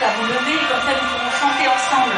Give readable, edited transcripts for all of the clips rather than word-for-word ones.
invite à vous lever, comme ça nous pourrons chanter ensemble.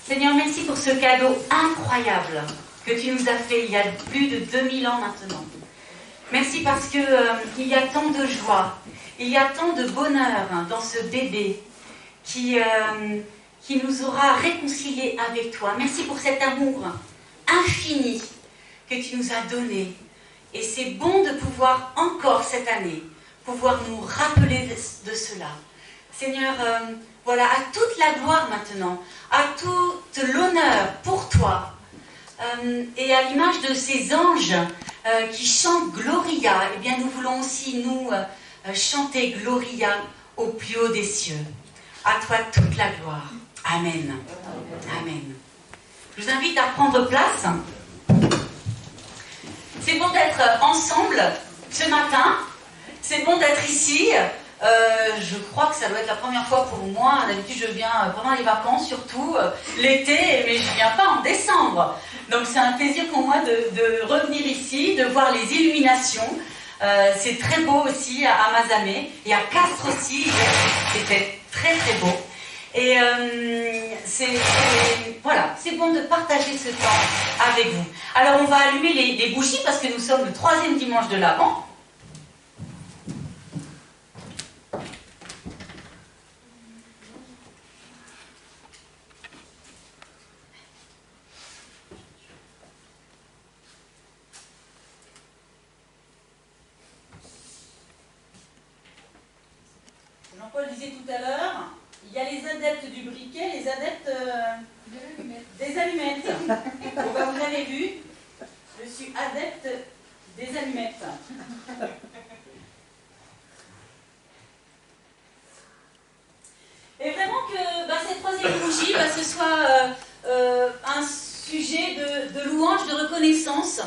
Seigneur, merci pour ce cadeau incroyable que tu nous as fait il y a plus de 2000 ans maintenant. Merci parce que il y a tant de joie, il y a tant de bonheur dans ce bébé qui nous aura réconciliés avec toi. Merci pour cet amour infini que tu nous as donné. Et c'est bon de pouvoir encore cette année, pouvoir nous rappeler de cela. Seigneur, voilà, à toute la gloire maintenant, à tout l'honneur pour toi, et à l'image de ces anges qui chantent Gloria, eh bien nous voulons aussi nous chanter Gloria au plus haut des cieux. À toi toute la gloire. Amen. Amen. Je vous invite à prendre place. C'est bon d'être ensemble ce matin. C'est bon d'être ici. Je crois que ça doit être la première fois pour moi. D'habitude, je viens pendant les vacances, surtout l'été, mais je ne viens pas en décembre. Donc, c'est un plaisir pour moi de revenir ici, de voir les illuminations. C'est très beau aussi à Mazamet et à Castres aussi. C'était très très beau. Et voilà, c'est bon de partager ce temps avec vous. Alors, on va allumer les bougies parce que nous sommes le 3e dimanche de l'Avent. Jean-Paul disait tout à l'heure, il y a les adeptes du briquet, les adeptes des allumettes. Bon, ben, vous avez vu, je suis adepte des allumettes. Et vraiment que cette 3e bougie, ce soit un sujet de louange, de reconnaissance,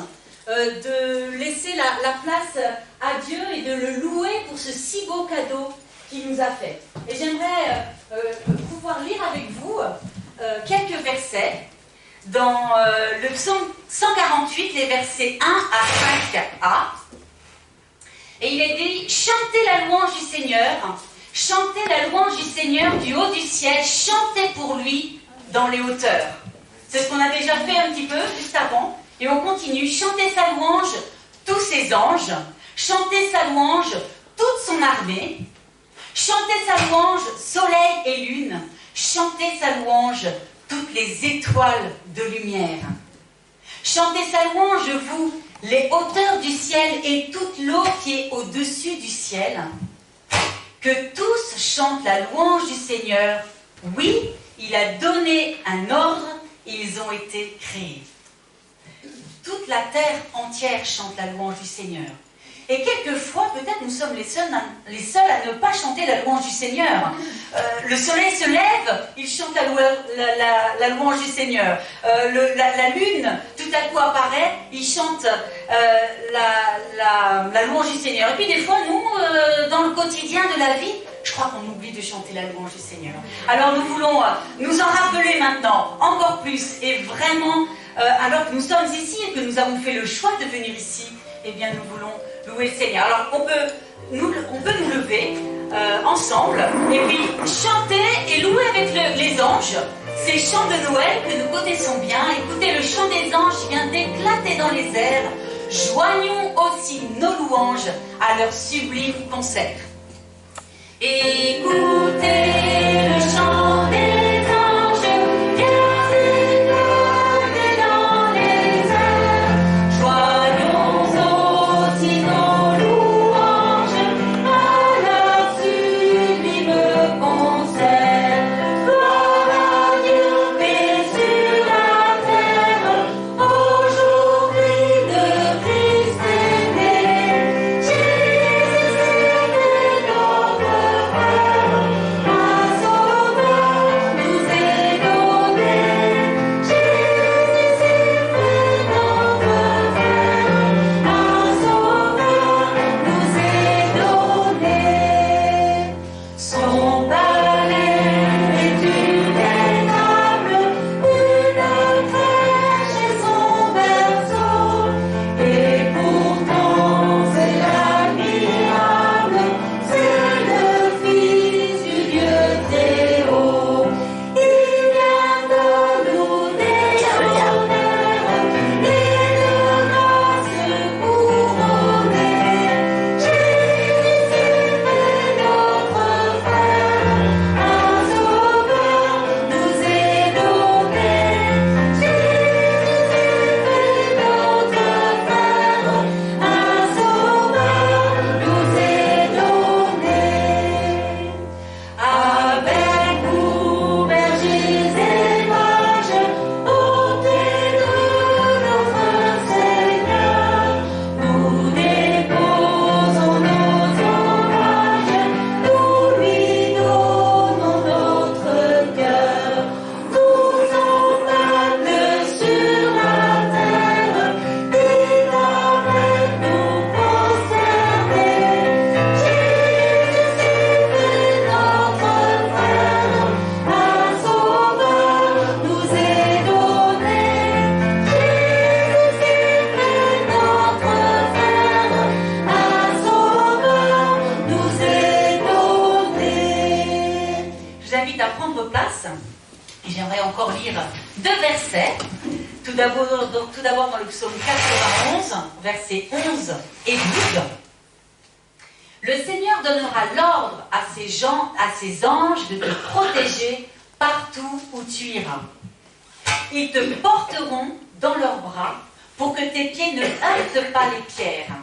de laisser la place à Dieu et de le louer pour ce si beau cadeau qu'il nous a fait. Et j'aimerais pouvoir lire avec vous quelques versets dans le psaume 148, les versets 1 à 5a. Et il est dit « Chantez la louange du Seigneur, chantez la louange du Seigneur du haut du ciel, chantez pour lui dans les hauteurs. » C'est ce qu'on a déjà fait un petit peu juste avant. Et on continue « Chantez sa louange, tous ses anges, chantez sa louange, toute son armée. » Chantez sa louange, soleil et lune. Chantez sa louange, toutes les étoiles de lumière. Chantez sa louange, vous, les hauteurs du ciel et toute l'eau qui est au-dessus du ciel. Que tous chantent la louange du Seigneur. Oui, il a donné un ordre, ils ont été créés. Toute la terre entière chante la louange du Seigneur. Et quelquefois, peut-être, nous sommes les seuls à ne pas chanter la louange du Seigneur. Le soleil se lève, il chante la louange du Seigneur. La lune, tout à coup, apparaît, il chante la louange du Seigneur. Et puis, des fois, nous, dans le quotidien de la vie, je crois qu'on oublie de chanter la louange du Seigneur. Alors, nous voulons nous en rappeler maintenant, encore plus, et vraiment, alors que nous sommes ici et que nous avons fait le choix de venir ici, eh bien, nous voulons louer le Seigneur. Alors, on peut nous lever ensemble et puis chanter et louer avec les anges ces chants de Noël que nous connaissons bien. Écoutez, le chant des anges vient d'éclater dans les airs. Joignons aussi nos louanges à leur sublime concert. Tout d'abord dans le psaume 91, versets 11 et 12. Le Seigneur donnera l'ordre à ses anges de te protéger partout où tu iras. Ils te porteront dans leurs bras pour que tes pieds ne heurtent pas les pierres.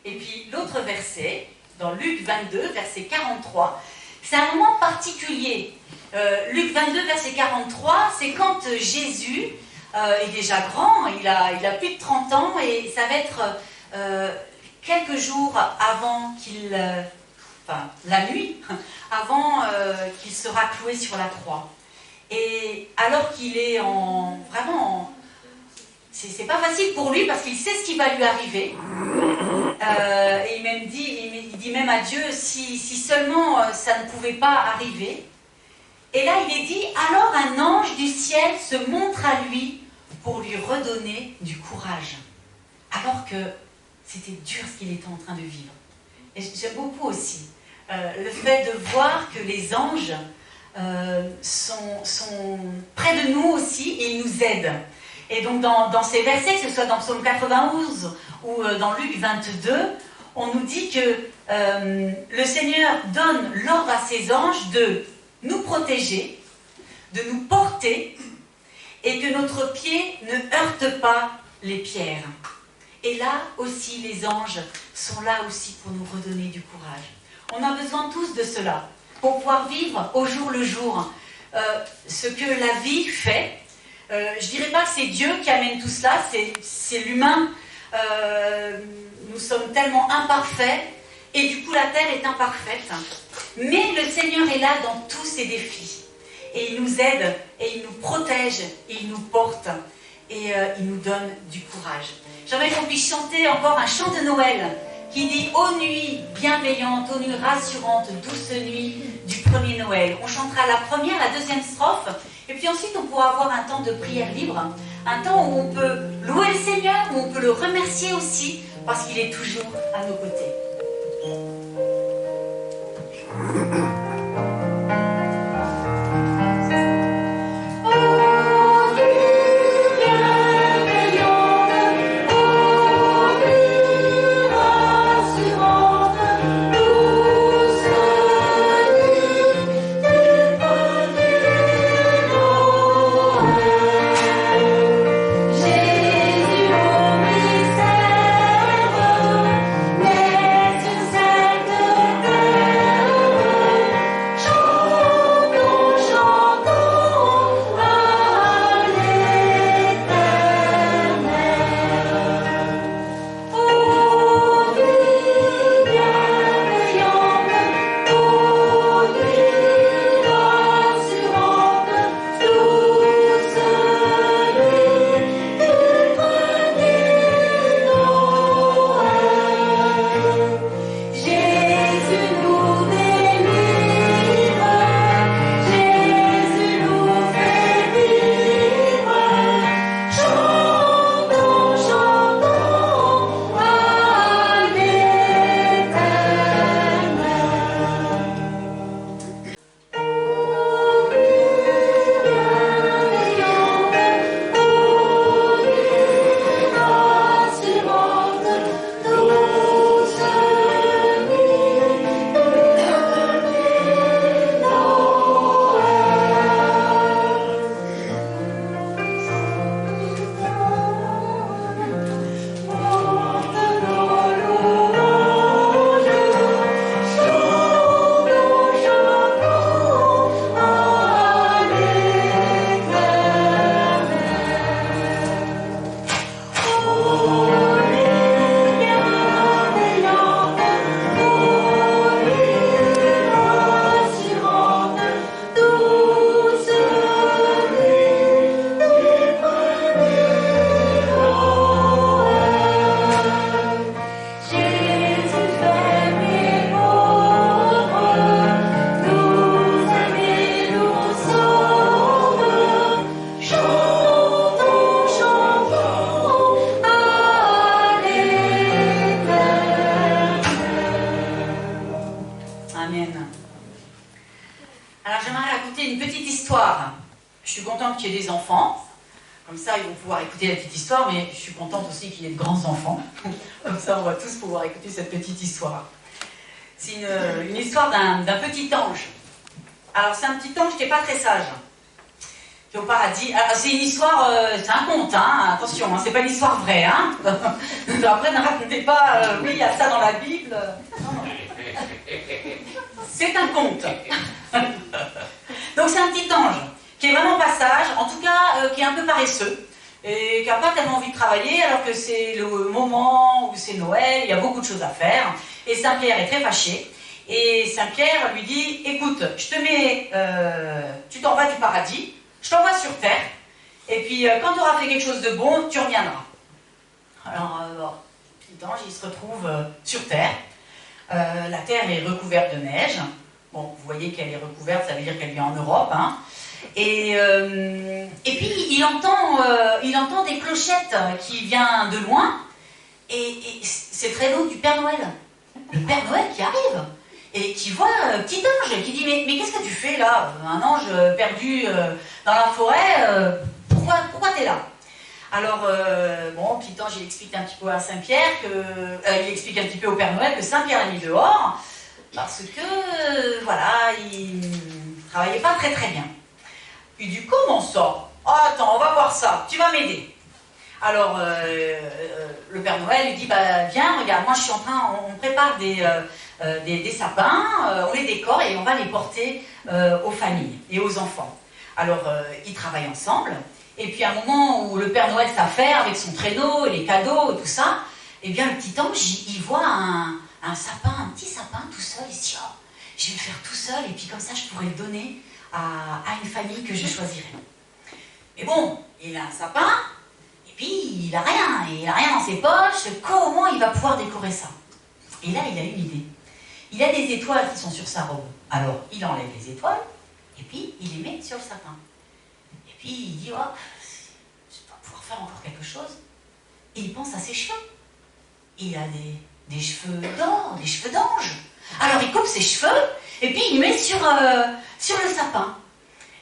Et puis l'autre verset, dans Luc 22, verset 43, c'est un moment particulier. Luc 22, verset 43, c'est quand Jésus est déjà grand, il a plus de 30 ans, et ça va être quelques jours avant la nuit, avant qu'il sera cloué sur la croix. Et alors qu'il est c'est pas facile pour lui parce qu'il sait ce qui va lui arriver. Et il dit même à Dieu si seulement ça ne pouvait pas arriver. Et là, il est dit, alors un ange du ciel se montre à lui pour lui redonner du courage. Alors que c'était dur ce qu'il était en train de vivre. Et j'aime beaucoup aussi le fait de voir que les anges sont près de nous aussi et ils nous aident. Et donc dans ces versets, que ce soit dans Psaume 91 ou dans Luc 22, on nous dit que le Seigneur donne l'ordre à ses anges de nous protéger, de nous porter, et que notre pied ne heurte pas les pierres. Et là aussi, les anges sont là aussi pour nous redonner du courage. On a besoin tous de cela, pour pouvoir vivre au jour le jour ce que la vie fait. Je ne dirais pas que c'est Dieu qui amène tout cela, c'est l'humain. Nous sommes tellement imparfaits, et du coup la terre est imparfaite. Mais le Seigneur est là dans tous ces défis. Et il nous aide, et il nous protège, et il nous porte, et il nous donne du courage. J'aimerais qu'on puisse chanter encore un chant de Noël qui dit « Ô nuit bienveillante, ô nuit rassurante, douce nuit du premier Noël ». On chantera la première, la deuxième strophe, et puis ensuite on pourra avoir un temps de prière libre, un temps où on peut louer le Seigneur, où on peut le remercier aussi, parce qu'il est toujours à nos côtés. Rassurante, j'ai des enfants. Comme ça, ils vont pouvoir écouter la petite histoire, mais je suis contente aussi qu'il y ait de grands enfants. Comme ça, on va tous pouvoir écouter cette petite histoire. C'est une histoire d'un petit ange. Alors, c'est un petit ange qui n'est pas très sage, qui est au paradis. Alors, c'est une histoire, c'est un conte, hein, attention, hein, c'est pas une histoire vraie. Hein. Après, ne racontez pas, oui, il y a ça dans la Bible. Non, non. C'est un conte. Donc, c'est un petit ange qui est vraiment pas sage, en tout cas qui est un peu paresseux, et qui n'a pas tellement envie de travailler, alors que c'est le moment où c'est Noël, il y a beaucoup de choses à faire, et Saint-Pierre est très fâché, et Saint-Pierre lui dit, écoute, je te mets, tu t'en vas du paradis, je t'envoie sur terre, et puis quand tu auras fait quelque chose de bon, tu reviendras. Alors, petit ange, il se retrouve sur terre, la terre est recouverte de neige, bon, vous voyez qu'elle est recouverte, ça veut dire qu'elle vient en Europe, hein. Et puis il entend des clochettes qui viennent de loin, et c'est très beau du Père Noël. Le Père Noël qui arrive, et qui voit petit ange, qui dit mais qu'est-ce que tu fais là? Un ange perdu dans la forêt, pourquoi t'es là? Alors, bon, petit ange, il explique un petit peu à Saint-Pierre, il explique un petit peu au Père Noël que Saint-Pierre l'a mis dehors, parce que, voilà, il travaillait pas très très bien. Il dit, comment ça? Oh, attends, on va voir ça, tu vas m'aider. Alors, le Père Noël lui dit, bah, viens, regarde, moi je suis en train, on prépare des sapins, on les décore et on va les porter aux familles et aux enfants. Alors, ils travaillent ensemble, et puis à un moment où le Père Noël s'affaire avec son traîneau et les cadeaux et tout ça, eh bien, le petit ange, il voit un sapin, un petit sapin tout seul, il se dit, oh, je vais le faire tout seul, et puis comme ça, je pourrais le donner à une famille que je choisirai. Mais bon, il a un sapin, et puis il a rien dans ses poches, comment il va pouvoir décorer ça? Et là, il a une idée. Il a des étoiles qui sont sur sa robe. Alors, il enlève les étoiles, et puis il les met sur le sapin. Et puis il dit, oh, je dois pouvoir faire encore quelque chose. Et il pense à ses cheveux. Il a des cheveux d'or, des cheveux d'ange. Alors il coupe ses cheveux, et puis il met sur le sapin.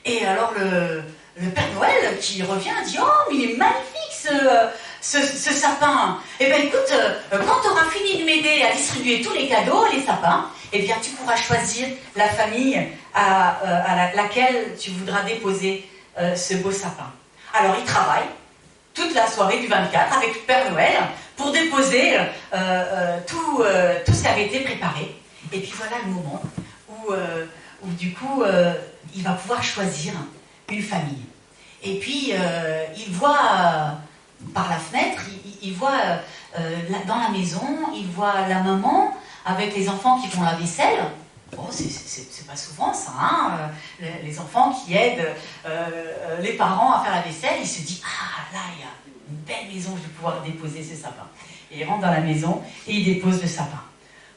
Et alors le Père Noël qui revient dit, oh, mais il est magnifique ce sapin. Eh bien écoute, quand tu auras fini de m'aider à distribuer tous les cadeaux, les sapins, eh bien tu pourras choisir la famille à laquelle tu voudras déposer ce beau sapin. Alors il travaille toute la soirée du 24 avec le Père Noël pour déposer tout ce qui avait été préparé. Et puis voilà le moment où du coup, il va pouvoir choisir une famille. Et puis, il voit par la fenêtre, il voit dans la maison, il voit la maman avec les enfants qui font la vaisselle. Bon, c'est pas souvent ça, hein, les enfants qui aident les parents à faire la vaisselle. Il se dit, ah là, il y a une belle maison, je vais pouvoir déposer ce sapin. Et il rentre dans la maison et il dépose le sapin.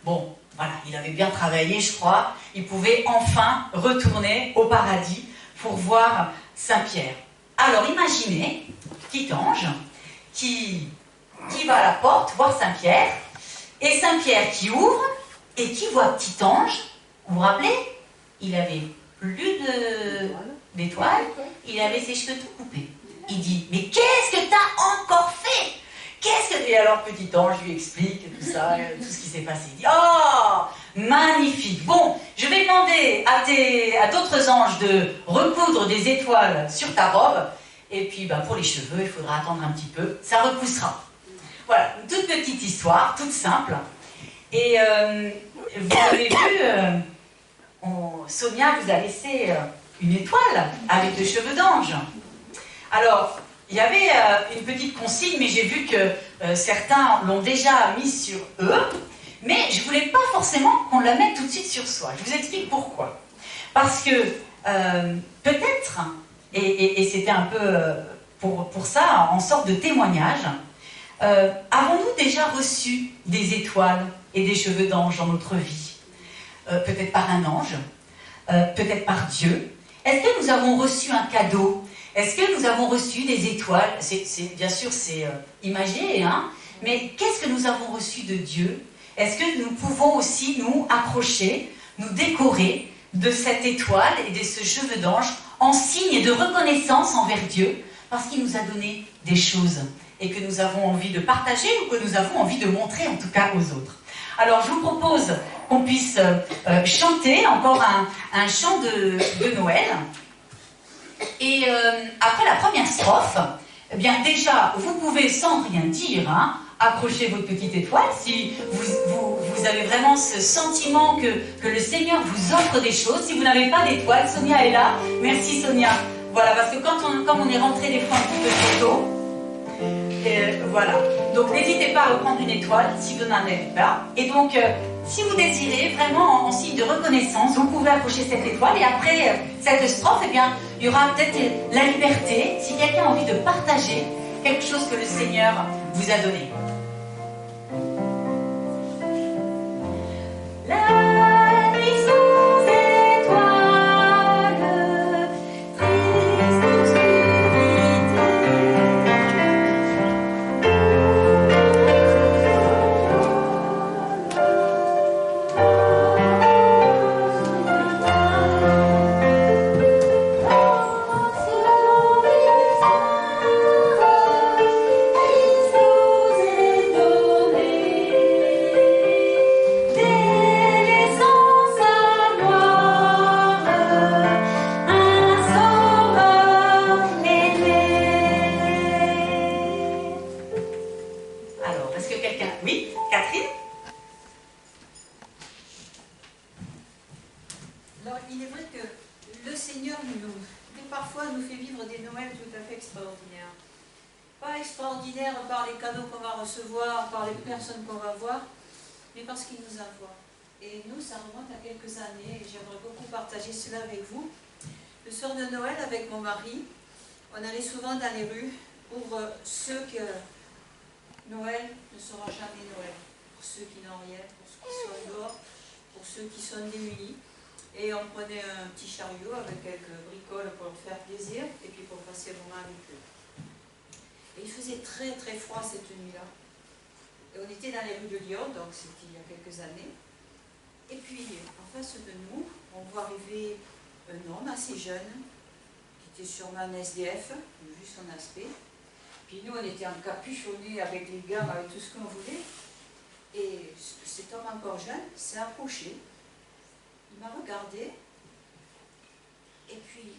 Bon, voilà, il avait bien travaillé, je crois. Il pouvait enfin retourner au paradis pour voir Saint-Pierre. Alors imaginez, petit ange qui va à la porte voir Saint-Pierre, et Saint-Pierre qui ouvre et qui voit petit ange. Vous vous rappelez? Il avait plus d'étoiles, il avait ses cheveux tout coupés. Il dit, mais qu'est-ce que t'as encore fait? Et alors petit ange lui explique tout ça, tout ce qui s'est passé. Il dit, oh, magnifique. Bon, je vais demander à d'autres anges de recoudre des étoiles sur ta robe. Et puis pour les cheveux, il faudra attendre un petit peu. Ça repoussera. Voilà, une toute petite histoire, toute simple. Et vous avez vu, Sonia vous a laissé une étoile avec des cheveux d'ange. Alors, il y avait une petite consigne, mais j'ai vu que certains l'ont déjà mise sur eux. Mais je ne voulais pas forcément qu'on la mette tout de suite sur soi. Je vous explique pourquoi. Parce que peut-être, et c'était un peu pour ça, en sorte de témoignage, avons-nous déjà reçu des étoiles et des cheveux d'ange dans notre vie? Peut-être par un ange, peut-être par Dieu. Est-ce que nous avons reçu un cadeau? Est-ce que nous avons reçu des étoiles? Bien sûr, c'est imagé, hein? Mais qu'est-ce que nous avons reçu de Dieu? Est-ce que nous pouvons aussi nous accrocher, nous décorer de cette étoile et de ce cheveu d'ange en signe de reconnaissance envers Dieu, parce qu'il nous a donné des choses et que nous avons envie de partager ou que nous avons envie de montrer en tout cas aux autres. Alors je vous propose qu'on puisse chanter encore un chant de Noël. Et après la première strophe, eh bien déjà vous pouvez sans rien dire, hein, accrocher votre petite étoile si vous avez vraiment ce sentiment que le Seigneur vous offre des choses. Si vous n'avez pas d'étoile, Sonia est là. Merci Sonia. Voilà, parce que comme on est rentré des fois un petit peu trop tôt, voilà. Donc n'hésitez pas à reprendre une étoile si vous n'en avez pas. Et donc, si vous désirez vraiment en signe de reconnaissance, vous pouvez accrocher cette étoile. Et après cette strophe, eh bien, il y aura peut-être la liberté, si quelqu'un a envie de partager quelque chose que le Seigneur vous a donné. La nuit sans étoiles, triste obscurité. Qu'on va voir, mais parce qu'il nous envoie. Et nous, ça remonte à quelques années, et j'aimerais beaucoup partager cela avec vous. Le soir de Noël, avec mon mari, on allait souvent dans les rues pour ceux que Noël ne sera jamais Noël, pour ceux qui n'ont rien, pour ceux qui sont dehors, pour ceux qui sont démunis. Et on prenait un petit chariot avec quelques bricoles pour leur faire plaisir, et puis pour passer le moment avec eux. Et il faisait très très froid cette nuit-là. Et on était dans les rues de Lyon, donc c'était il y a quelques années. Et puis, en face de nous, on voit arriver un homme assez jeune, qui était sûrement un SDF, vu son aspect. Puis nous, on était encapuchonnés avec les gants, avec tout ce qu'on voulait. Et cet homme encore jeune s'est approché. Il m'a regardé. Et puis,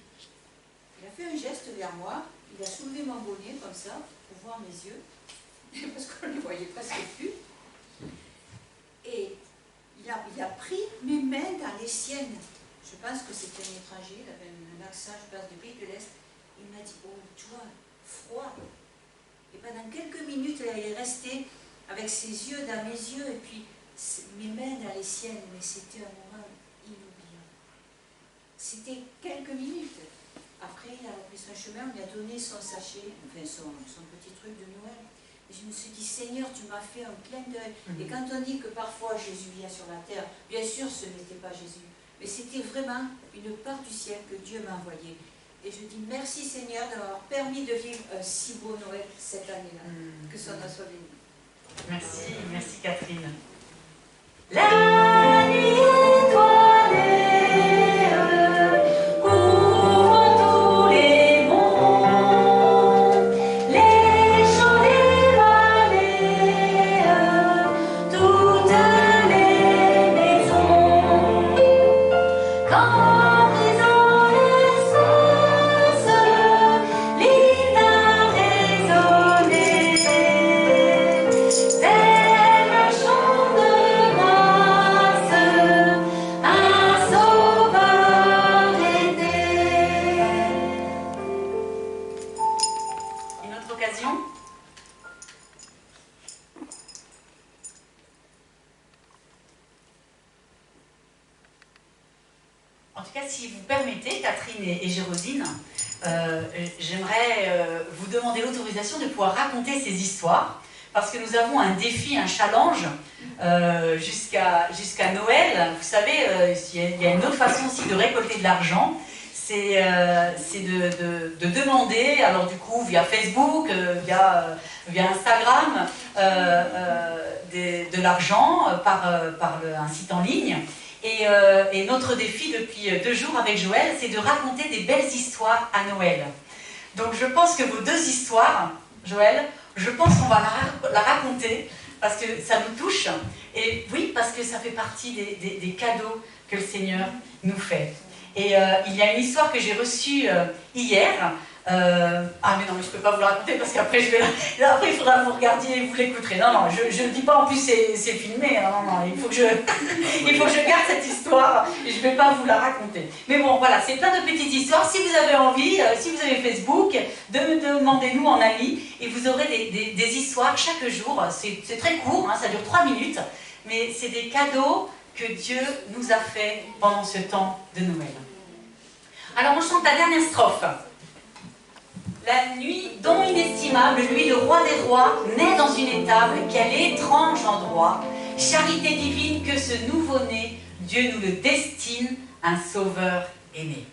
il a fait un geste vers moi. Il a soulevé mon bonnet comme ça, pour voir mes yeux. Parce qu'on ne les voyait presque plus. Et il a pris mes mains dans les siennes. Je pense que c'était un étranger, il avait un accent, je pense, du pays de l'Est. Il m'a dit, oh, tu vois, froid. Et pendant quelques minutes, il est resté avec ses yeux dans mes yeux et puis mes mains dans les siennes. Mais c'était un moment inoubliable. C'était quelques minutes. Après, il a repris son chemin, on lui a donné son sachet, enfin son petit truc de Noël. Et je me suis dit, Seigneur, tu m'as fait un clin d'œil. Et quand on dit que parfois Jésus vient sur la terre, bien sûr, ce n'était pas Jésus. Mais c'était vraiment une part du ciel que Dieu m'a envoyée. Et je dis, merci Seigneur de m'avoir permis de vivre un si beau Noël cette année-là. Que son nom soit béni. Merci, merci Catherine. La nuit étoilée. En tout cas, si vous permettez, Catherine et Géraldine, j'aimerais vous demander l'autorisation de pouvoir raconter ces histoires, parce que nous avons un défi, un challenge jusqu'à Noël. Vous savez, il y a une autre façon aussi de récolter de l'argent, c'est de demander, alors du coup, via Facebook, via Instagram, de l'argent par un site en ligne. Et notre défi depuis 2 jours avec Joël, c'est de raconter des belles histoires à Noël. Donc je pense que vos 2 histoires, Joël, je pense qu'on va la raconter parce que ça nous touche. Et oui, parce que ça fait partie des cadeaux que le Seigneur nous fait. Et il y a une histoire que j'ai reçue hier. Ah mais non, mais je ne peux pas vous la raconter parce qu'après après il faudra que vous regardiez et vous l'écouterez. Non, non, je ne dis pas, en plus c'est filmé. Non, non, il faut que je garde cette histoire et je ne vais pas vous la raconter. Mais bon, voilà, c'est plein de petites histoires. Si vous avez envie, si vous avez Facebook, demandez-nous en ami et vous aurez des histoires chaque jour. C'est très court, hein, ça dure 3 minutes, mais c'est des cadeaux que Dieu nous a fait pendant ce temps de Noël. Alors on chante la dernière strophe. La nuit, don inestimable, lui le roi des rois, naît dans une étable, quel étrange endroit. Charité divine que ce nouveau-né, Dieu nous le destine, un sauveur aimé.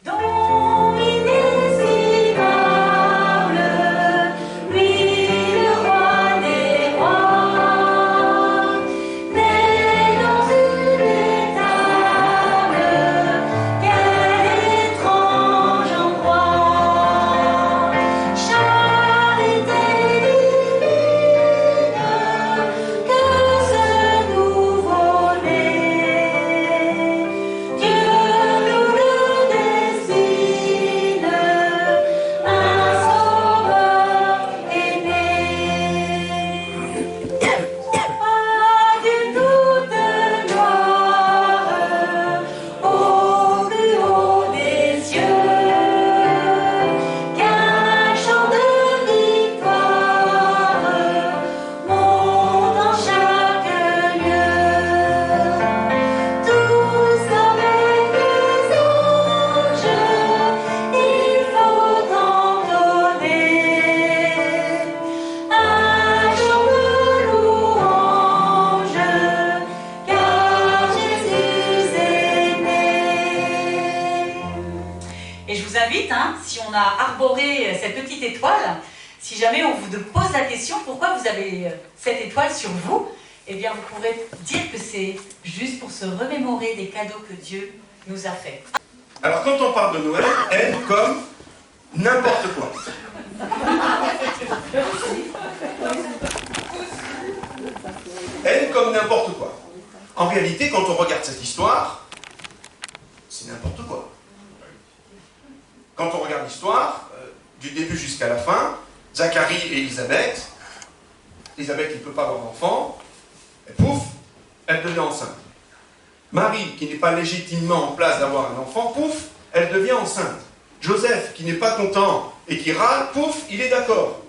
Don inestimable, lui le roi des rois, naît dans une étable, quel étrange endroit. Charité divine que ce nouveau-né, Dieu nous le destine, un sauveur aimé. Adieu toute gloire au plus haut des cieux, qu'un chant de victoire monte en chaque lieu. Tous avec les anges, il faut entonner un chant de louange, car Jésus est né. Et je vous invite, hein, si on a arboré cette petite étoile, si jamais on vous pose la question pourquoi vous avez cette étoile sur vous, eh bien vous pourrez dire que c'est juste pour se remémorer des cadeaux que Dieu nous a faits. Alors quand on parle de Noël, elle comme n'importe quoi. Elle comme n'importe quoi. En réalité, quand on regarde cette histoire, c'est n'importe quoi. Quand on regarde l'histoire, du début jusqu'à la fin, Zacharie et Élisabeth il ne peut pas avoir d'enfant, et pouf, elle devient enceinte. Marie, qui n'est pas légitimement en place d'avoir un enfant, pouf, elle devient enceinte. Joseph, qui n'est pas content et qui râle, pouf, il est d'accord.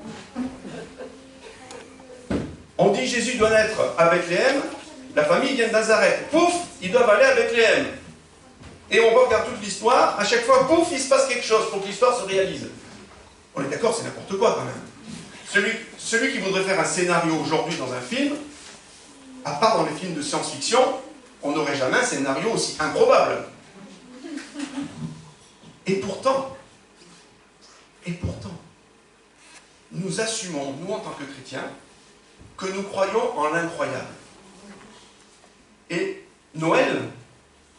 On dit Jésus doit naître à Bethléem, la famille vient de Nazareth, pouf, ils doivent aller à Bethléem. Et on regarde toute l'histoire, à chaque fois, pouf, il se passe quelque chose pour que l'histoire se réalise. On est d'accord, c'est n'importe quoi quand même. Celui qui voudrait faire un scénario aujourd'hui dans un film, à part dans les films de science-fiction, on n'aurait jamais un scénario aussi improbable. Et pourtant, nous assumons, nous en tant que chrétiens, que nous croyons en l'incroyable. Et Noël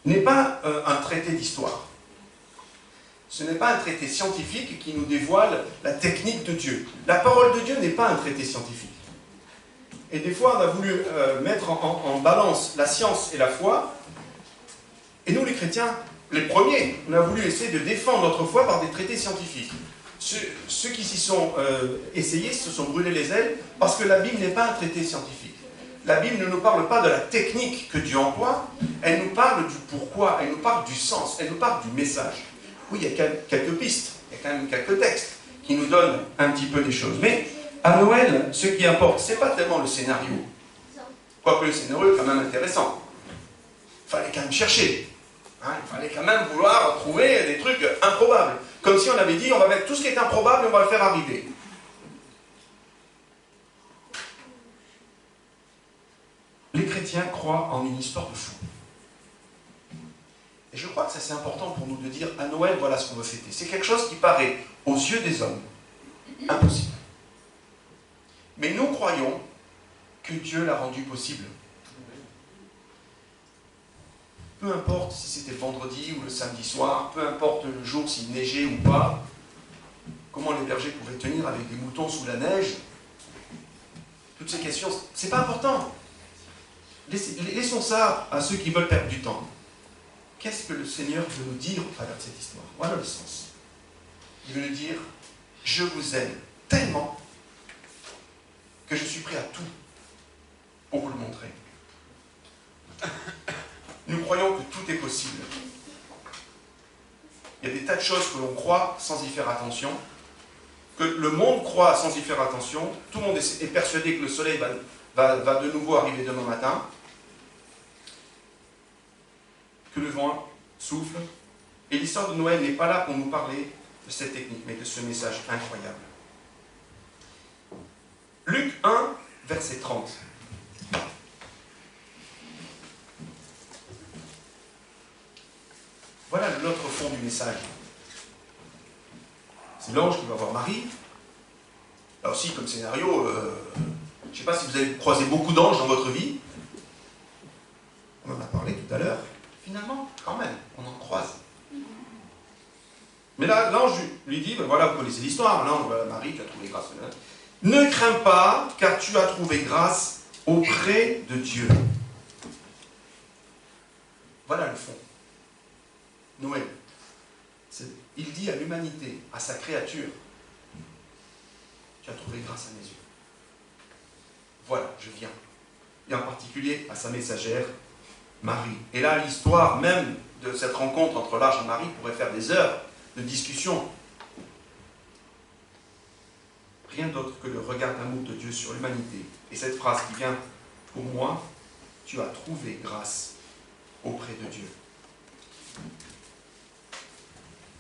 n'est pas un traité d'histoire. Ce n'est pas un traité scientifique qui nous dévoile la technique de Dieu. La parole de Dieu n'est pas un traité scientifique. Et des fois, on a voulu mettre en balance la science et la foi. Et nous, les chrétiens, les premiers, on a voulu essayer de défendre notre foi par des traités scientifiques. Ceux qui s'y sont essayés se sont brûlés les ailes parce que la Bible n'est pas un traité scientifique. La Bible ne nous parle pas de la technique que Dieu emploie, elle nous parle du pourquoi, elle nous parle du sens, elle nous parle du message. Oui, il y a quelques pistes, il y a quand même quelques textes qui nous donnent un petit peu des choses. Mais à Noël, ce qui importe, ce n'est pas tellement le scénario. Quoique le scénario est quand même intéressant. Il fallait quand même chercher. Hein, il fallait quand même vouloir trouver des trucs improbables. Comme si on avait dit, on va mettre tout ce qui est improbable et on va le faire arriver. Les chrétiens croient en une histoire de fou. Et je crois que ça c'est important pour nous de dire, à Noël, voilà ce qu'on veut fêter. C'est quelque chose qui paraît, aux yeux des hommes, impossible. Mais nous croyons que Dieu l'a rendu possible. peu importe si c'était le vendredi ou le samedi soir, peu importe le jour s'il neigeait ou pas, comment les bergers pouvaient tenir avec des moutons sous la neige, toutes ces questions, c'est pas important. Laissons ça à ceux qui veulent perdre du temps. Qu'est-ce que le Seigneur veut nous dire au travers de cette histoire? Voilà le sens. Il veut nous dire, je vous aime tellement que je suis prêt à tout pour vous le montrer. Nous croyons que tout est possible. Il y a des tas de choses que l'on croit sans y faire attention, que le monde croit sans y faire attention. Tout le monde est persuadé que le soleil va de nouveau arriver demain matin, que le vent souffle. Et l'histoire de Noël n'est pas là pour nous parler de cette technique, mais de ce message incroyable. Luc 1, verset 30. Voilà l'autre fond du message. C'est l'ange qui va voir Marie. Là aussi, comme scénario, je ne sais pas si vous avez croisé beaucoup d'anges dans votre vie. On en a parlé tout à l'heure. Finalement, quand même, on en croise. Mais là, l'ange lui dit, ben voilà, vous connaissez l'histoire, l'ange, voilà, Marie, tu as trouvé grâce. Ne crains pas, car tu as trouvé grâce auprès de Dieu. Voilà le fond. Noël. Il dit à l'humanité, à sa créature, tu as trouvé grâce à mes yeux. Voilà, je viens. Et en particulier à sa messagère, Marie. Et là, l'histoire même de cette rencontre entre l'ange et Marie pourrait faire des heures de discussion. Rien d'autre que le regard d'amour de Dieu sur l'humanité. Et cette phrase qui vient pour moi, tu as trouvé grâce auprès de Dieu.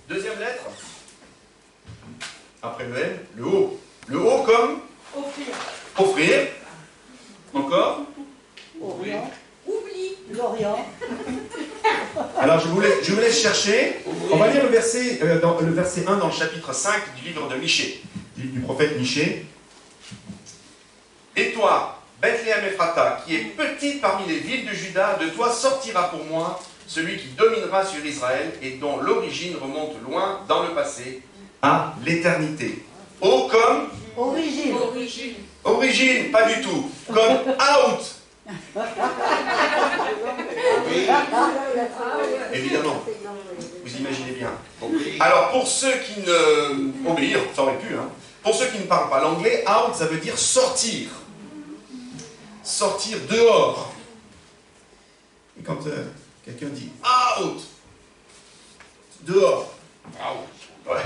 Deuxième lettre, après le L, le O. Le O comme Offrir. offrir. Encore. Orient. Oublie. L'Orient. Alors je vous laisse chercher. On va lire le verset 1 dans le chapitre 5 du livre de Michée, du prophète Michée. Et toi, Bethléem Ephrata, qui est petite parmi les villes de Juda, de toi sortira pour moi celui qui dominera sur Israël et dont l'origine remonte loin dans le passé, à l'éternité. O comme Origine. Origine. origine, pas du tout. Comme out. Évidemment. Vous imaginez bien. Alors pour ceux qui ne... Obéir, ça aurait pu, hein. Pour ceux qui ne parlent pas l'anglais, out, ça veut dire sortir. Sortir dehors. Et quand quelqu'un dit out, dehors. Ouais.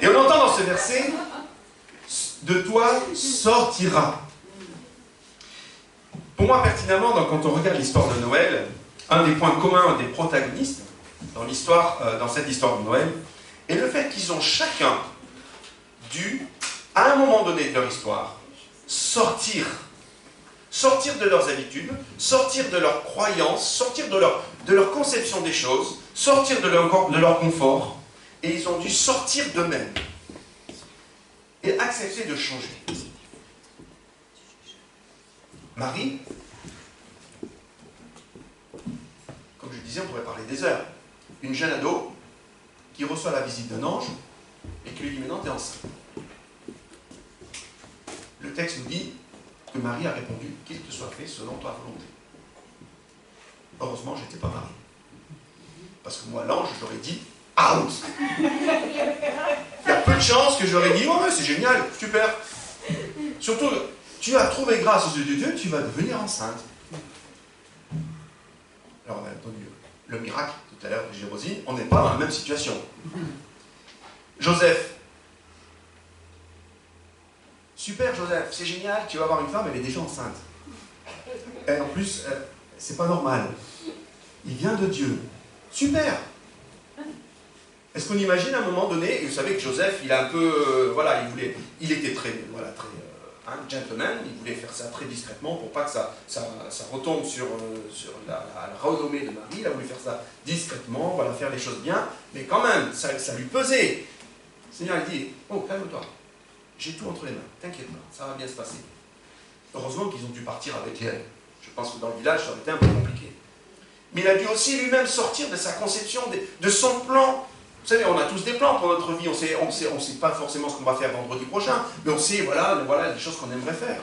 Et on entend dans ce verset, de toi sortira. Pour moi, pertinemment, quand on regarde l'histoire de Noël, un des points communs des protagonistes dans cette histoire de Noël, est le fait qu'ils ont chacun dû, à un moment donné de leur histoire, sortir de leurs habitudes, sortir de leurs croyances, sortir de leur conception des choses, sortir de leur confort, et ils ont dû sortir d'eux-mêmes et accepter de changer. Marie, comme je disais, on pourrait parler des heures. Une jeune ado qui reçoit la visite d'un ange et qui lui dit « Maintenant, tu es enceinte ». Le texte nous dit que Marie a répondu « Qu'il te soit fait selon ta volonté ». Heureusement, je n'étais pas marié. Parce que moi, l'ange, je l'aurais dit « Out ». Il y a peu de chances que j'aurais dit « Oh, ouais, c'est génial, super ». Surtout, tu as trouvé grâce aux yeux de Dieu, tu vas devenir enceinte. Alors, on a entendu le miracle tout à l'heure de Jérosine, on n'est pas dans la même situation. Joseph. Super Joseph, c'est génial, tu vas avoir une femme, elle est déjà enceinte. Et en plus, c'est pas normal. Il vient de Dieu. Super. Est-ce qu'on imagine à un moment donné, et vous savez que Joseph, il a un peu, il était très un gentleman, il voulait faire ça très discrètement pour pas que ça retombe sur la renommée de Marie, il a voulu faire ça discrètement, faire les choses bien, mais quand même, ça lui pesait. Le Seigneur il dit, oh calme-toi, j'ai tout entre les mains, t'inquiète pas, ça va bien se passer. Heureusement qu'ils ont dû partir avec elle. Je pense que dans le village, ça aurait été un peu compliqué. mais il a dû aussi lui-même sortir de sa conception, de son plan. Vous savez, on a tous des plans pour notre vie, on sait pas forcément ce qu'on va faire vendredi prochain, mais on sait, voilà les choses qu'on aimerait faire.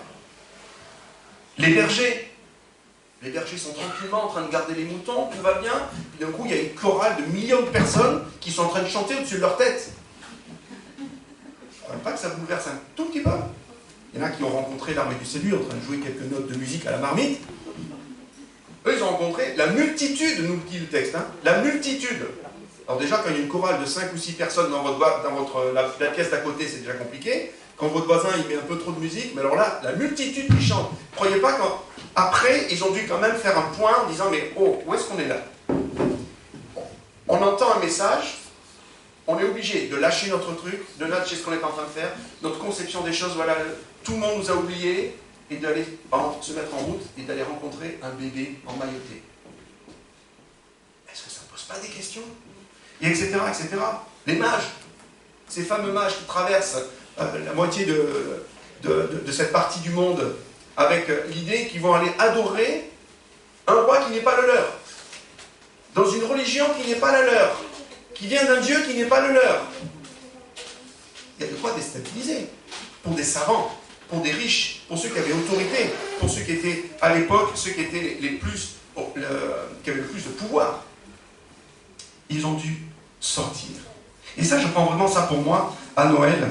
Les bergers sont tranquillement en train de garder les moutons, tout va bien, puis d'un coup, il y a une chorale de millions de personnes qui sont en train de chanter au-dessus de leur tête. Je ne crois pas que ça bouleverse un tout petit peu. Il y en a qui ont rencontré l'armée du salut en train de jouer quelques notes de musique à la marmite. Eux, ils ont rencontré la multitude, nous dit le texte, hein, la multitude. Alors déjà, quand il y a une chorale de 5 ou 6 personnes dans la pièce d'à côté, c'est déjà compliqué. Quand votre voisin, il met un peu trop de musique, mais alors là, la multitude qui chante. Ne croyez pas qu'après, ils ont dû quand même faire un point en disant, mais oh, où est-ce qu'on est là? On entend un message, on est obligé de lâcher notre truc, de lâcher ce qu'on est en train de faire, notre conception des choses, voilà, tout le monde nous a oubliés, et d'aller se mettre en route et d'aller rencontrer un bébé emmailloté. Est-ce que ça ne pose pas des questions? Et etc., etc. Les mages, ces fameux mages qui traversent la moitié de cette partie du monde avec l'idée qu'ils vont aller adorer un roi qui n'est pas le leur, dans une religion qui n'est pas la leur, qui vient d'un Dieu qui n'est pas le leur. Il y a de quoi déstabiliser pour des savants, pour des riches, pour ceux qui avaient autorité, pour ceux qui étaient à l'époque, ceux qui étaient qui avaient le plus de pouvoir. Ils ont dû sortir. Et ça, je prends vraiment ça pour moi, à Noël,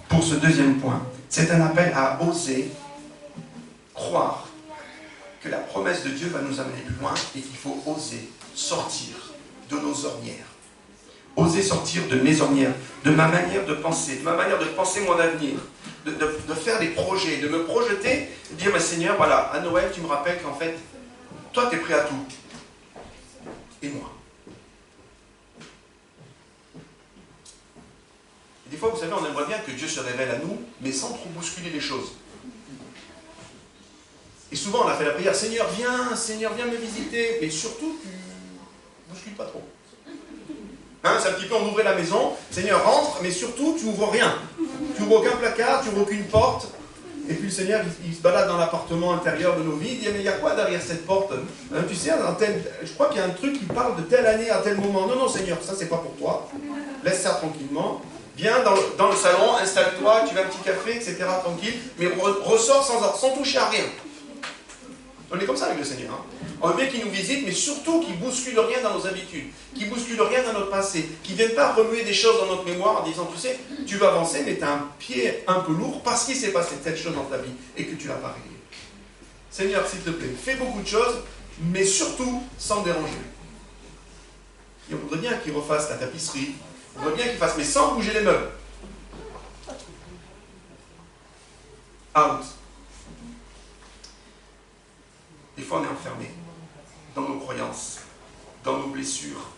pour ce deuxième point. C'est un appel à oser croire que la promesse de Dieu va nous amener plus loin et qu'il faut oser sortir de nos ornières. Oser sortir de mes ornières, de ma manière de penser mon avenir, de faire des projets, de me projeter, de dire, mais Seigneur, voilà, à Noël, tu me rappelles qu'en fait, toi, tu es prêt à tout. Et moi. Et des fois, vous savez, on aimerait bien que Dieu se révèle à nous, mais sans trop bousculer les choses. Et souvent, on a fait la prière, Seigneur, viens me visiter, mais surtout, tu ne bouscules pas trop. Hein, c'est un petit peu, on ouvrait la maison, Seigneur, rentre, mais surtout, tu n'ouvres rien. Tu n'ouvres aucun placard, tu n'ouvres aucune porte. Et puis le Seigneur, il se balade dans l'appartement intérieur de nos vies, il dit, mais il y a quoi derrière cette porte? Hein, tu sais, je crois qu'il y a un truc qui parle de telle année à tel moment. Non, non, Seigneur, ça, c'est pas pour toi. Laisse ça tranquillement. Viens dans le salon, installe-toi, tu veux un petit café, etc., tranquille, mais ressors sans toucher à rien. On est comme ça avec le Seigneur. Hein. On veut bien qu'il nous visite, mais surtout qu'il ne bouscule rien dans nos habitudes, qu'il ne bouscule rien dans notre passé, qu'il ne vienne pas remuer des choses dans notre mémoire en disant, tu sais, tu vas avancer, mais tu as un pied un peu lourd parce qu'il s'est passé telle chose dans ta vie et que tu ne l'as pas réglé. Seigneur, s'il te plaît, fais beaucoup de choses, mais surtout sans déranger. Et on voudrait bien qu'il refasse la tapisserie, on voudrait bien qu'il fasse, mais sans bouger les meubles. Out. Des fois, on est enfermé dans nos croyances, dans nos blessures,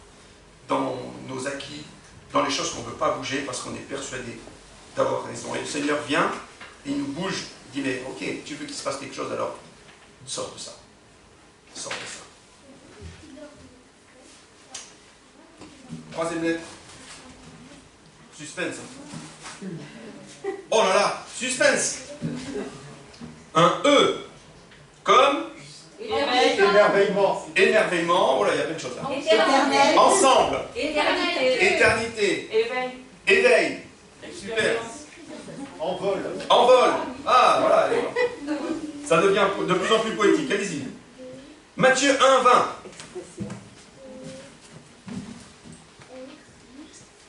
dans nos acquis, dans les choses qu'on ne veut pas bouger parce qu'on est persuadé d'avoir raison. Et le Seigneur vient et il nous bouge. Il dit, mais ok, tu veux qu'il se passe quelque chose, alors sors de ça. Sors de ça. Troisième lettre. Suspense. Oh là là, suspense. Un E. Comme Émerveillement. émerveillement. Oh là, il y a plein de choses là. Éternel. Ensemble. Éternité. Éternité. Éveil. Éveil. Super. Envol. Envol. Ah, voilà. Ça devient de plus en plus poétique. Allez-y. Matthieu 1, 20.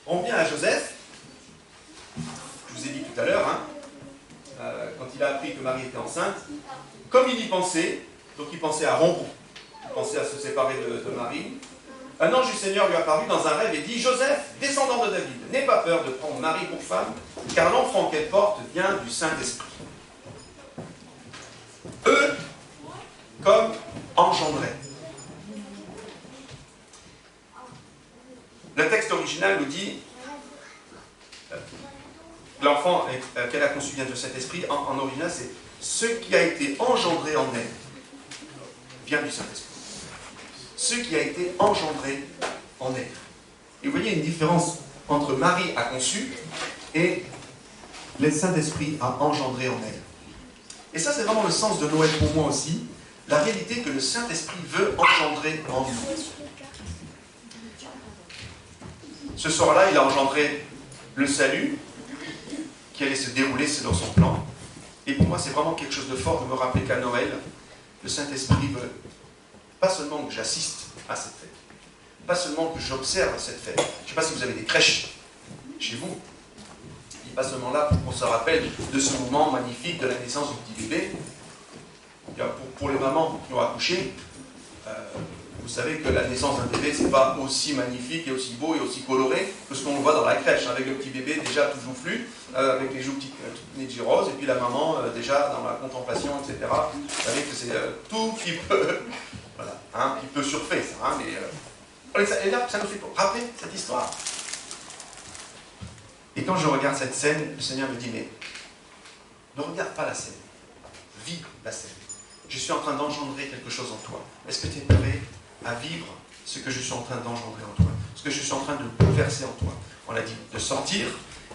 On vient à Joseph. Je vous ai dit tout à l'heure, hein, quand il a appris que Marie était enceinte, comme il y pensait, donc il pensait à rompre, il pensait à se séparer de Marie, un ange du Seigneur lui apparut dans un rêve et dit, Joseph, descendant de David, n'aie pas peur de prendre Marie pour femme, car l'enfant qu'elle porte vient du Saint-Esprit. Eux, comme engendré. Le texte original nous dit, l'enfant qu'elle a conçu vient de cet esprit, en original c'est ce qui a été engendré en elle vient du Saint-Esprit. Ce qui a été engendré en elle. Et vous voyez une différence entre Marie a conçu et le Saint-Esprit a engendré en elle. Et ça c'est vraiment le sens de Noël pour moi aussi. la réalité que le Saint-Esprit veut engendrer en nous. Ce soir-là, il a engendré le salut qui allait se dérouler selon son plan. Et pour moi, c'est vraiment quelque chose de fort de me rappeler qu'à Noël, le Saint-Esprit veut pas seulement que j'assiste à cette fête, pas seulement que j'observe cette fête. Je ne sais pas si vous avez des crèches chez vous. Il n'est pas seulement là pour qu'on se rappelle de ce moment magnifique de la naissance du petit bébé. Pour les mamans qui ont accouché, vous savez que la naissance d'un bébé, c'est pas aussi magnifique et aussi beau et aussi coloré que ce qu'on voit dans la crèche, avec le petit bébé déjà tout joufflu, avec les joues petites roses, et puis la maman déjà dans la contemplation, etc. Vous savez que c'est tout petit peu, voilà, un petit peu surfait, ça, hein, mais et là, ça nous fait rappeler cette histoire. Et quand je regarde cette scène, le Seigneur me dit, mais ne regarde pas la scène, vis la scène. Je suis en train d'engendrer quelque chose en toi. Est-ce que tu es prêt à vivre ce que je suis en train d'engendrer en toi, ce que je suis en train de bouleverser en toi? On a dit de sortir,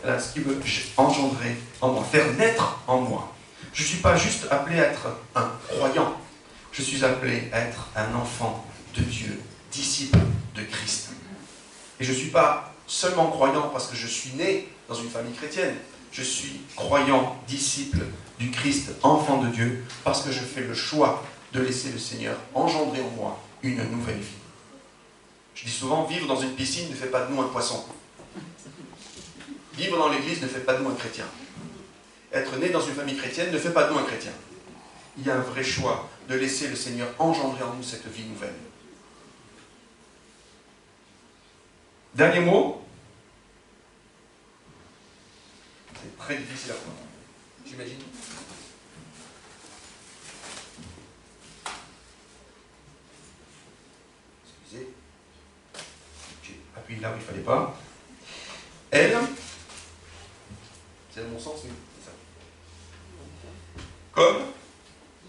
là, ce qui veut engendrer en moi, faire naître en moi. Je ne suis pas juste appelé à être un croyant, je suis appelé à être un enfant de Dieu, disciple de Christ. Et je ne suis pas seulement croyant parce que je suis né dans une famille chrétienne, je suis croyant, disciple du Christ, enfant de Dieu, parce que je fais le choix de laisser le Seigneur engendrer en moi une nouvelle vie. Je dis souvent, vivre dans une piscine ne fait pas de nous un poisson. Vivre dans l'église ne fait pas de nous un chrétien. Être né dans une famille chrétienne ne fait pas de nous un chrétien. Il y a un vrai choix de laisser le Seigneur engendrer en nous cette vie nouvelle. Dernier mot. C'est très difficile à prendre. J'imagine. Excusez. J'ai appuyé là où il ne fallait pas. Elle. C'est à mon sens, oui. C'est ça. Comme.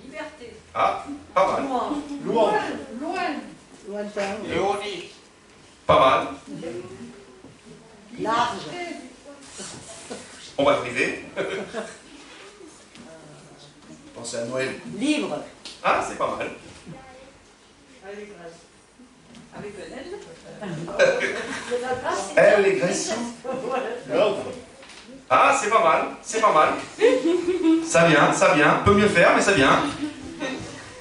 Liberté. Ah, pas mal. Louange. Lointain. Léonie. Pas mal. Large. On va priver. Pensez à Noël. Libre. Ah, c'est pas mal. Avec le net. Elle, les graisses. Love. Ah, c'est pas mal. C'est pas mal. Ça vient, ça vient. Peut mieux faire, mais ça vient.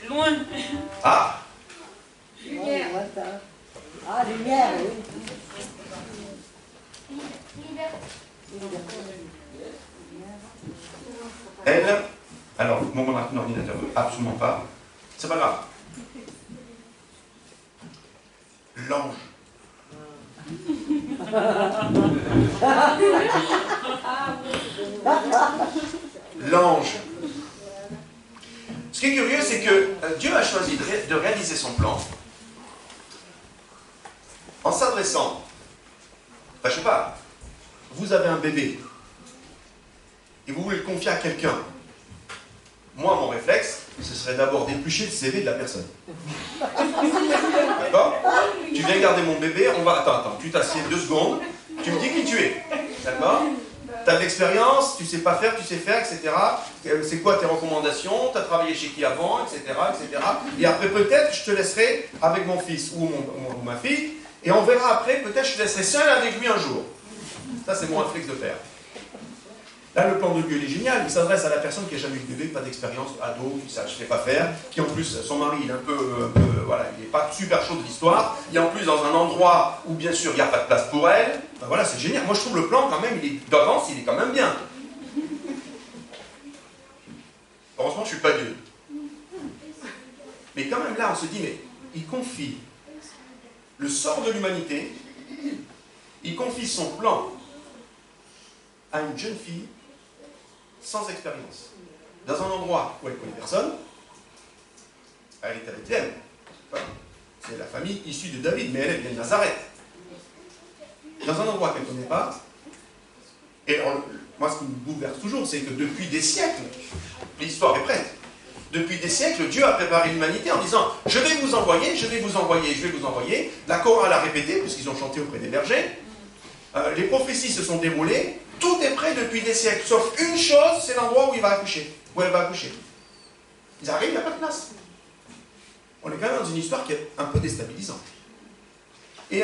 Loin. Ah, Lumière. Lointain. Ah, lumière, oui. elle. Alors, mon ordinateur, absolument pas. C'est pas grave. L'ange. L'ange. Ce qui est curieux, c'est que Dieu a choisi de réaliser son plan en s'adressant, enfin, je sais pas, vous avez un bébé et vous voulez le confier à quelqu'un. Moi, mon réflexe, ce serait d'abord d'éplucher le CV de la personne. D'accord? Tu viens garder mon bébé, on va... Attends, tu t'assieds 2 secondes, tu me dis qui tu es. D'accord? Tu as de l'expérience, tu sais pas faire, tu sais faire, etc. C'est quoi tes recommandations? Tu as travaillé chez qui avant, etc., etc. Et après, peut-être, je te laisserai avec mon fils ou ma fille, et on verra après, peut-être, je te laisserai seul avec lui un jour. Ça, c'est mon réflexe de père. Là, le plan de Dieu, il est génial. Il s'adresse à la personne qui n'a jamais eu de bébé, pas d'expérience, ado, qui ne sait pas faire, qui en plus, son mari, il est un peu voilà, il n'est pas super chaud de l'histoire. Il est en plus dans un endroit où, bien sûr, il n'y a pas de place pour elle. Ben voilà, c'est génial. Moi, je trouve le plan, quand même, d'avance, il est quand même bien. Heureusement, je ne suis pas Dieu. Mais quand même, là, on se dit, mais il confie le sort de l'humanité, il confie son plan à une jeune fille sans expérience, dans un endroit où elle ne connaît personne. Elle est à Bethléem. Enfin, c'est la famille issue de David, mais elle vient de Nazareth. Dans un endroit qu'elle ne connaît pas. Et alors, moi, ce qui me bouleverse toujours, c'est que depuis des siècles, l'histoire est prête. Depuis des siècles, Dieu a préparé l'humanité en disant « Je vais vous envoyer, je vais vous envoyer, je vais vous envoyer ». La chorale a répété, puisqu'ils ont chanté auprès des bergers. Les prophéties se sont déroulées. Tout est prêt depuis des siècles, sauf une chose, c'est l'endroit où il va accoucher, où elle va accoucher. Ils arrivent, il n'y a pas de place. On est quand même dans une histoire qui est un peu déstabilisante. Et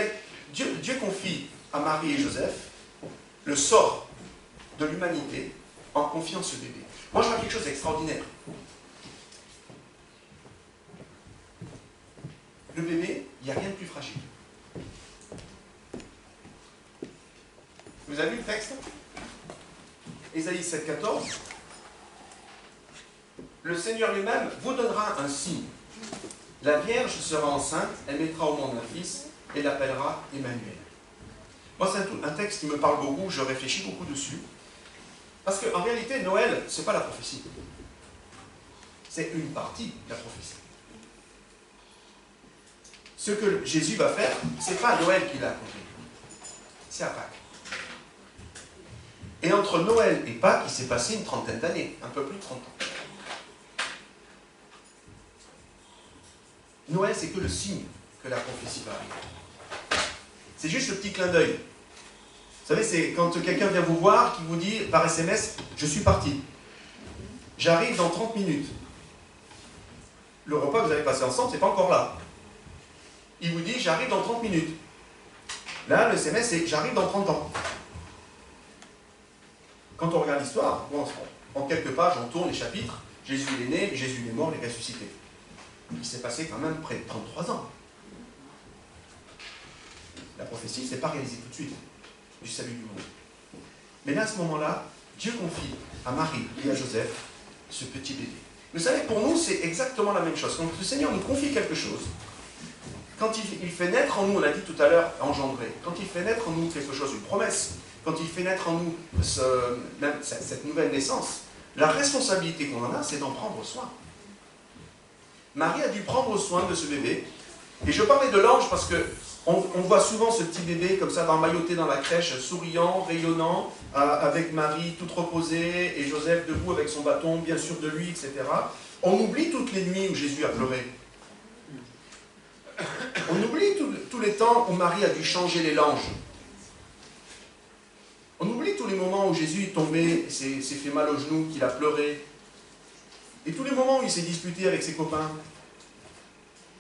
Dieu confie à Marie et Joseph le sort de l'humanité en confiant ce bébé. Moi, je vois quelque chose d'extraordinaire. Le bébé, il n'y a rien de plus fragile. Vous avez vu le texte? Ésaïe 7,14. Le Seigneur lui-même vous donnera un signe. La Vierge sera enceinte, elle mettra au monde un fils et l'appellera Emmanuel. Moi, c'est un texte qui me parle beaucoup, je réfléchis beaucoup dessus. Parce qu'en réalité, Noël, ce n'est pas la prophétie. C'est une partie de la prophétie. Ce que Jésus va faire, ce n'est pas Noël qui l'a accompli. C'est à Pâques. Et entre Noël et Pâques, il s'est passé une trentaine d'années, un peu plus de 30 ans. Noël, c'est que le signe que la prophétie va arriver. C'est juste le petit clin d'œil. Vous savez, c'est quand quelqu'un vient vous voir, qui vous dit par SMS, je suis parti. J'arrive dans 30 minutes. Le repas que vous avez passé ensemble, c'est pas encore là. Il vous dit, j'arrive dans 30 minutes. Là, le SMS, c'est j'arrive dans 30 ans. Quand on regarde l'histoire, en quelques pages, on tourne les chapitres. Jésus est né, Jésus est mort, il est ressuscité. Il s'est passé quand même près de 33 ans. La prophétie ne s'est pas réalisée tout de suite, du salut du monde. Mais là, à ce moment-là, Dieu confie à Marie et à Joseph ce petit bébé. Vous savez, pour nous, c'est exactement la même chose. Quand le Seigneur nous confie quelque chose, quand il fait naître en nous, on l'a dit tout à l'heure, engendrer, quand il fait naître en nous quelque chose, une promesse, quand il fait naître en nous cette nouvelle naissance, la responsabilité qu'on en a, c'est d'en prendre soin. Marie a dû prendre soin de ce bébé. Et je parlais de l'ange parce que on voit souvent ce petit bébé comme ça, emmailloté dans la crèche, souriant, rayonnant, avec Marie toute reposée et Joseph debout avec son bâton, bien sûr de lui, etc. On oublie toutes les nuits où Jésus a pleuré. On oublie tous les temps où Marie a dû changer les langes. On oublie tous les moments où Jésus est tombé, s'est fait mal aux genoux, qu'il a pleuré. Et tous les moments où il s'est disputé avec ses copains.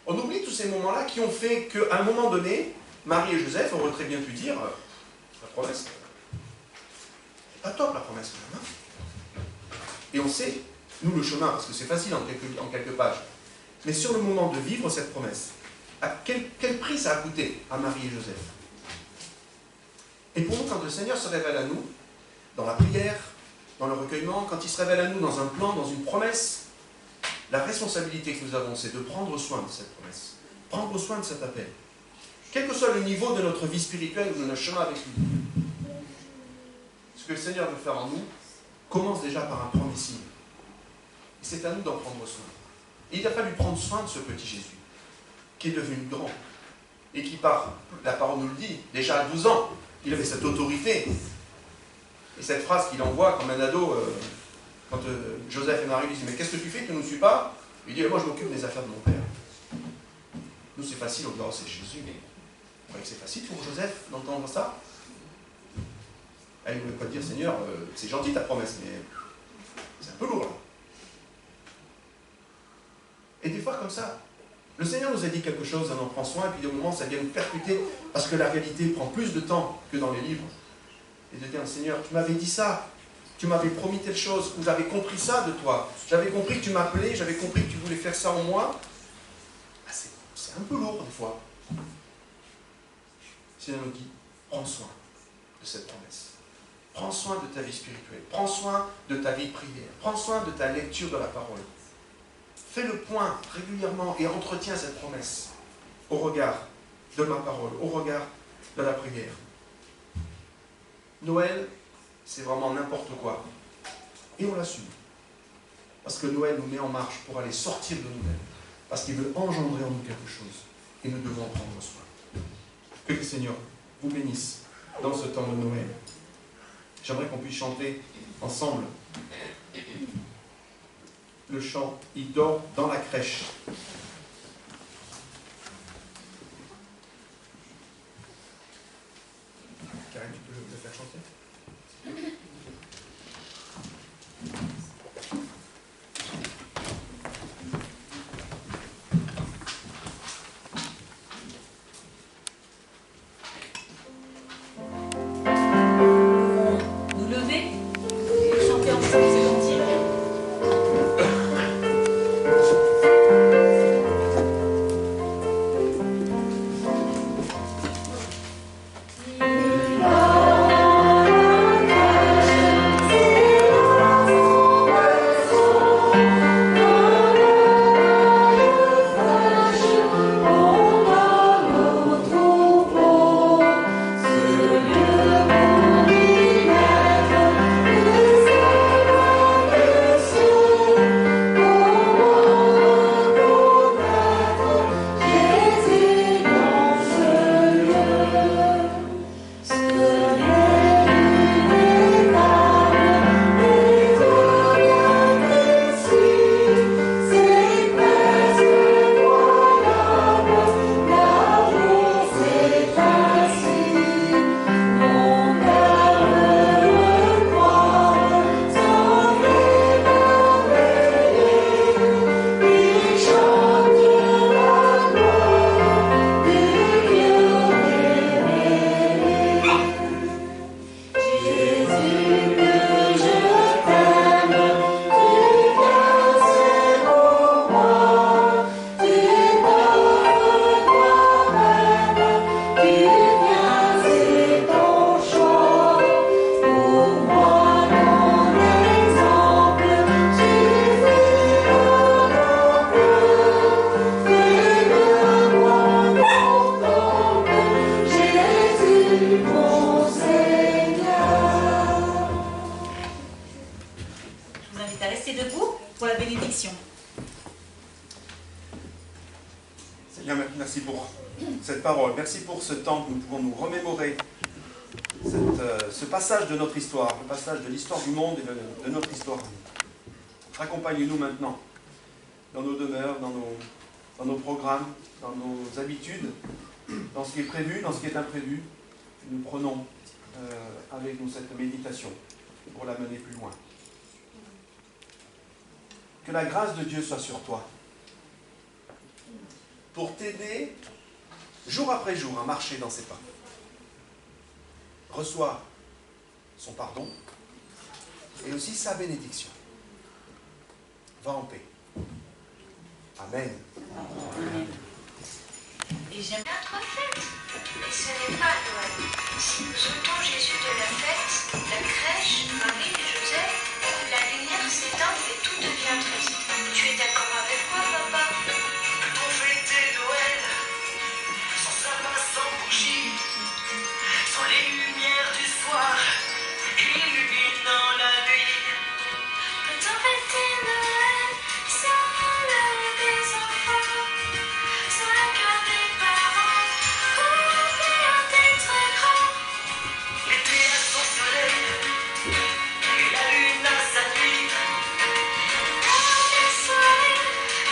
On oublie tous ces moments-là qui ont fait qu'à un moment donné, Marie et Joseph auraient très bien pu dire la promesse, c'est pas top la promesse quand même. Hein. Et on sait, nous, le chemin, parce que c'est facile en quelques pages, mais sur le moment de vivre cette promesse, quel prix ça a coûté à Marie et Joseph? Et pour nous, quand le Seigneur se révèle à nous, dans la prière, dans le recueillement, quand il se révèle à nous dans un plan, dans une promesse, la responsabilité que nous avons, c'est de prendre soin de cette promesse, prendre soin de cet appel. Quel que soit le niveau de notre vie spirituelle ou de notre chemin avec lui. Ce que le Seigneur veut faire en nous commence déjà par un premier signe. Et c'est à nous d'en prendre soin. Et il a fallu prendre soin de ce petit Jésus, qui est devenu grand, et qui, par la parole nous le dit, déjà à 12 ans, il avait cette autorité. Et cette phrase qu'il envoie comme un ado, quand Joseph et Marie lui disent « Mais qu'est-ce que tu fais? Tu ne nous suis pas ?» Il dit « Moi, je m'occupe des affaires de mon père. » Nous, c'est facile, on dit « Oh, c'est Jésus, mais vous croyez que c'est facile pour Joseph d'entendre ça ?» Il ne voulait pas dire « Seigneur, c'est gentil ta promesse, mais c'est un peu lourd, là. » Et des fois, comme ça, le Seigneur nous a dit quelque chose, on en prend soin, et puis de moment, ça vient nous percuter, parce que la réalité prend plus de temps que dans les livres. Et de dire, Seigneur, tu m'avais dit ça, tu m'avais promis telle chose, ou j'avais compris ça de toi, j'avais compris que tu m'appelais, j'avais compris que tu voulais faire ça en moi. Ah, c'est un peu lourd des fois. Le Seigneur nous dit, prends soin de cette promesse. Prends soin de ta vie spirituelle, prends soin de ta vie de prière, prends soin de ta lecture de la parole. Fais le point régulièrement et entretiens cette promesse au regard de ma parole, au regard de la prière. Noël, c'est vraiment n'importe quoi. Et on l'assume. Parce que Noël nous met en marche pour aller sortir de nous-mêmes. Parce qu'il veut engendrer en nous quelque chose. Et nous devons en prendre soin. Que le Seigneur vous bénisse dans ce temps de Noël. J'aimerais qu'on puisse chanter ensemble le chant « Il dort dans la crèche ». Karen, tu peux le faire chanter ? Seigneur, merci pour cette parole. Merci pour ce temps que nous pouvons nous remémorer ce passage de notre histoire, le passage de l'histoire du monde et de notre histoire. Accompagne-nous maintenant dans nos demeures, dans nos programmes, dans nos habitudes, dans ce qui est prévu, dans ce qui est imprévu. Nous prenons avec nous cette méditation pour la mener plus loin. Que la grâce de Dieu soit sur toi, pour t'aider jour après jour à marcher dans ses pas. Reçois son pardon et aussi sa bénédiction. Va en paix. Amen. Et j'aime bien trois fêtes. Mais ce n'est pas Noël. Si nous ôtons Jésus de la fête, la crèche, Marie et Joseph, la lumière s'éteint et tout devient triste. Tu es d'accord avec moi, papa? Pour fêter Noël, sans sapin, sans bougie, sans les lumières du soir, illuminant la nuit. Peut-on fêter Noël sans l'œil des enfants, sans la cœur des parents, pour l'ambiance d'être grand? L'été a son soleil, et la lune a sa nuit. D'avoir des soirées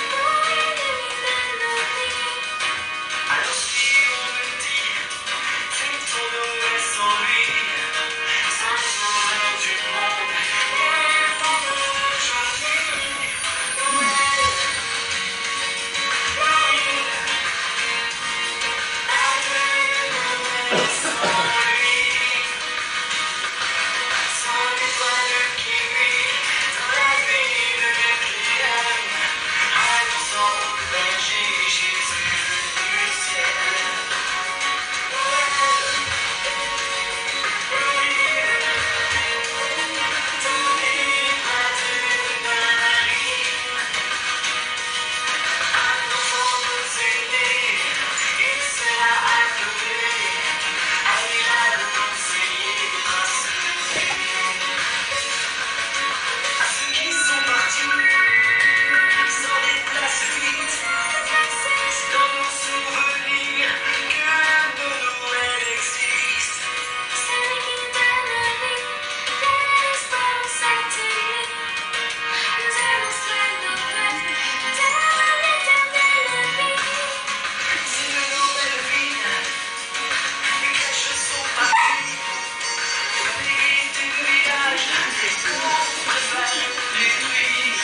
pour illuminer nos vies. Alors si on me dit, fêtons Noël sans lui, sans le sauveur du monde, et pour aujourd'hui, Noël, Noël, sans lui, sans l'étoile qui brille, dans la nuit de Bethléem, annonçant le berger Jésus du ciel. Celui qui donne la vie, l'espoir s'active. Nous annonce la Noël dans l'éternelle vie. C'est une nouvelle vie, les crèches sont parties, les du village, on prépare les nuits,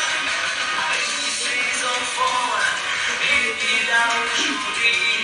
avec tous ces enfants, et puis là aujourd'hui.